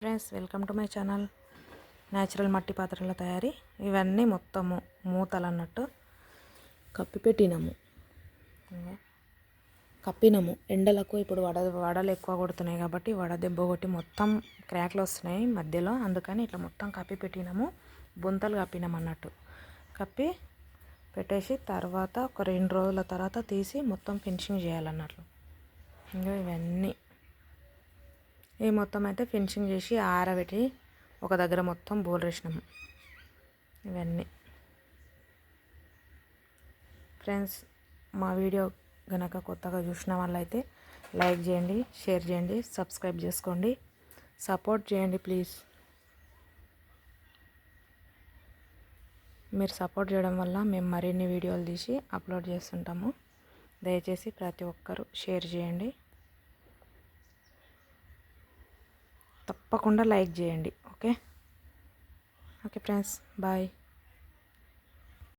Friends, welcome to my channel. Natural మట్టి పాత్రల తయారీ. ఇవన్నీ మొత్తము మూతలు అన్నట్టు కప్పినము ఎండలకు. ఇప్పుడు వడలు ఎక్కువ కొడుతున్నాయి కాబట్టి వడ దెబ్బ కొట్టి మొత్తం క్రాక్లు వస్తున్నాయి మధ్యలో. అందుకని ఇట్లా మొత్తం కప్పి పెట్టినాము. బుంతలు కప్పినాము అన్నట్టు. కప్పి పెట్టేసి తర్వాత ఒక 2 రోజుల తర్వాత తీసి మొత్తం ఫినిషింగ్ చేయాలన్నట్లు. ఇంకా ఇవన్నీ ఈ మొత్తం అయితే ఫినిషింగ్ చేసి ఆరబెట్టి ఒక దగ్గర మొత్తం బోర్రేసినాము. ఇవన్నీ ఫ్రెండ్స్, మా వీడియో గనక కొత్తగా చూసిన వాళ్ళైతే లైక్ చేయండి, షేర్ చేయండి, సబ్స్క్రైబ్ చేసుకోండి, సపోర్ట్ చేయండి ప్లీజ్. మీరు సపోర్ట్ చేయడం వల్ల మేము మరిన్ని వీడియోలు తీసి అప్లోడ్ చేస్తుంటాము. దయచేసి ప్రతి ఒక్కరూ షేర్ చేయండి, తప్పకుండా లైక్ చేయండి. Okay friends, bye.